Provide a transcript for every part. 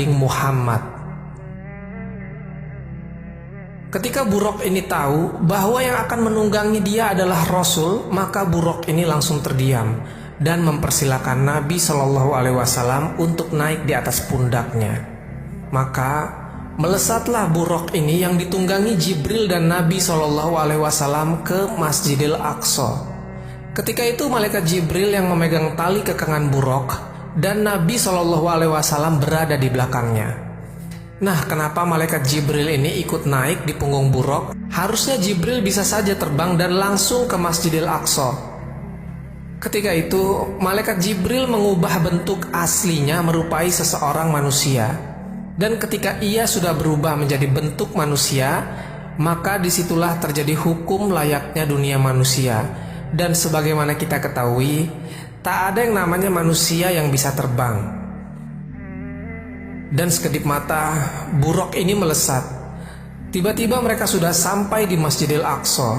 tanding Muhammad. Ketika Buraq ini tahu bahwa yang akan menunggangi dia adalah Rasul, maka Buraq ini langsung terdiam dan mempersilakan Nabi Shallallahu Alaihi Wasallam untuk naik di atas pundaknya. Maka melesatlah Buraq ini yang ditunggangi Jibril dan Nabi Shallallahu Alaihi Wasallam ke Masjidil Aqsa. Ketika itu malaikat Jibril yang memegang tali kekangan Buraq dan Nabi Shallallahu Alaihi Wasallam berada di belakangnya. Nah, kenapa malaikat Jibril ini ikut naik di punggung Buraq? Harusnya Jibril bisa saja terbang dan langsung ke Masjidil Aqsa. Ketika itu, malaikat Jibril mengubah bentuk aslinya merupai seseorang manusia. Dan ketika ia sudah berubah menjadi bentuk manusia, maka disitulah terjadi hukum layaknya dunia manusia. Dan sebagaimana kita ketahui, tak ada yang namanya manusia yang bisa terbang. Dan sekedip mata, Buraq ini melesat. Tiba-tiba mereka sudah sampai di Masjidil Aqsa.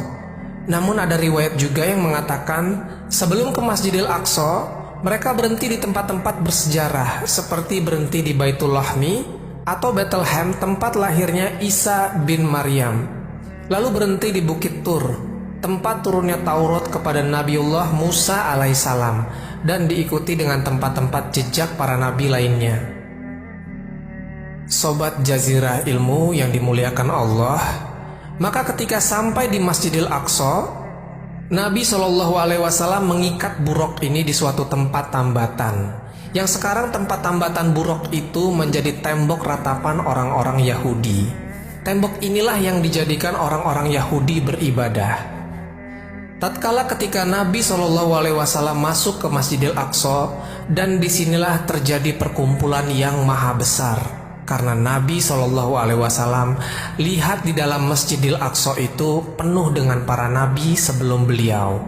Namun ada riwayat juga yang mengatakan sebelum ke Masjidil Aqsa, mereka berhenti di tempat-tempat bersejarah seperti berhenti di Baitul Lahmi atau Bethlehem, tempat lahirnya Isa bin Maryam. Lalu berhenti di Bukit Tur, tempat turunnya Taurat kepada Nabiullah Musa alaihissalam, dan diikuti dengan tempat-tempat jejak para nabi lainnya. Sobat Jazirah Ilmu yang dimuliakan Allah, maka ketika sampai di Masjidil Aqsa, Nabi Shallallahu Alaihi Wasallam mengikat Buraq ini di suatu tempat tambatan, yang sekarang tempat tambatan Buraq itu menjadi tembok ratapan orang-orang Yahudi. Tembok inilah yang dijadikan orang-orang Yahudi beribadah. Tatkala ketika Nabi Shallallahu Alaihi Wasallam masuk ke Masjidil Aqsa, dan disinilah terjadi perkumpulan yang maha besar. Karena Nabi Shallallahu Alaihi Wasallam lihat di dalam Masjidil Aqsa itu penuh dengan para nabi sebelum beliau.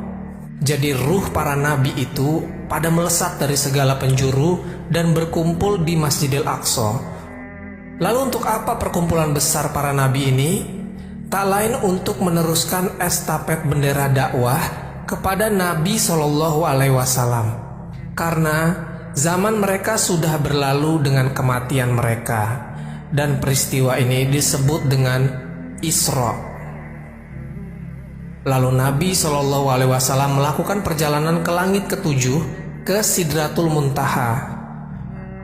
Jadi ruh para nabi itu pada melesat dari segala penjuru dan berkumpul di Masjidil Aqsa. Lalu untuk apa perkumpulan besar para nabi ini? Tak lain untuk meneruskan estafet bendera dakwah kepada Nabi Shallallahu Alaihi Wasallam. Karena zaman mereka sudah berlalu dengan kematian mereka, dan peristiwa ini disebut dengan Isra. Lalu Nabi Shallallahu Alaihi Wasallam melakukan perjalanan ke langit ketujuh, ke Sidratul Muntaha.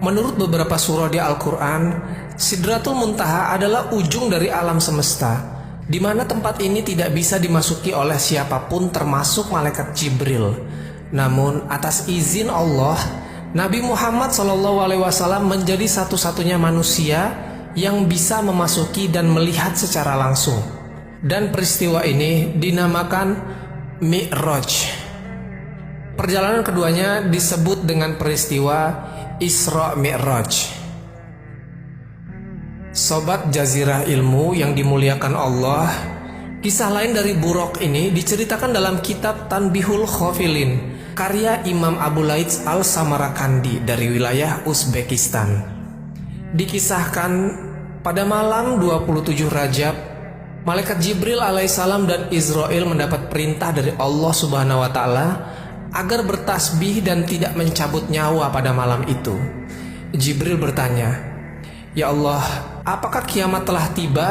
Menurut beberapa surah di Al-Quran, Sidratul Muntaha adalah ujung dari alam semesta, di mana tempat ini tidak bisa dimasuki oleh siapapun termasuk malaikat Jibril. Namun atas izin Allah, Nabi Muhammad SAW menjadi satu-satunya manusia yang bisa memasuki dan melihat secara langsung. Dan peristiwa ini dinamakan Mi'raj. Perjalanan keduanya disebut dengan peristiwa Isra Mi'raj. Sobat Jazirah Ilmu yang dimuliakan Allah, kisah lain dari Buraq ini diceritakan dalam kitab Tanbihul Ghafilin, karya Imam Abu Laits Al-Samarkandi dari wilayah Uzbekistan. Dikisahkan pada malam 27 Rajab, malaikat Jibril alaihissalam dan Israel mendapat perintah dari Allah Subhanahu wa Ta'ala agar bertasbih dan tidak mencabut nyawa pada malam itu. Jibril bertanya, "Ya Allah, apakah kiamat telah tiba?"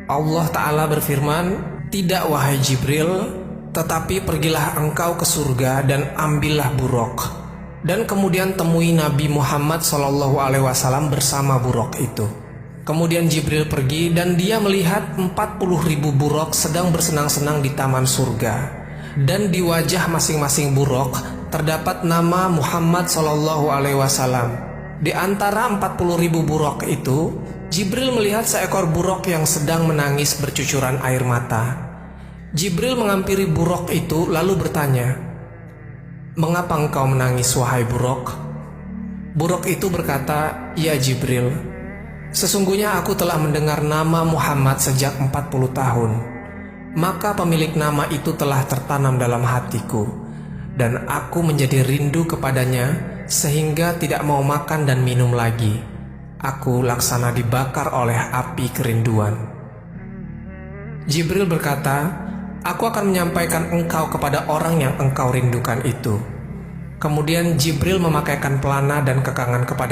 Allah Ta'ala berfirman, "Tidak wahai Jibril, tetapi pergilah engkau ke surga dan ambillah Buraq, dan kemudian temui Nabi Muhammad SAW bersama Buraq itu." Kemudian Jibril pergi dan dia melihat 40.000 Buraq sedang bersenang-senang di taman surga, dan di wajah masing-masing Buraq terdapat nama Muhammad SAW. Di antara 40.000 Buraq itu, Jibril melihat seekor Buraq yang sedang menangis bercucuran air mata. Jibril menghampiri Buraq itu lalu bertanya, "Mengapa engkau menangis wahai Buraq?" Buraq itu berkata, "Ya Jibril, sesungguhnya aku telah mendengar nama Muhammad sejak 40 tahun. Maka pemilik nama itu telah tertanam dalam hatiku, dan aku menjadi rindu kepadanya sehingga tidak mau makan dan minum lagi. Aku laksana dibakar oleh api kerinduan." Jibril berkata, "Aku akan menyampaikan engkau kepada orang yang engkau rindukan itu." Kemudian Jibril memakaikan pelana dan kekangan kepada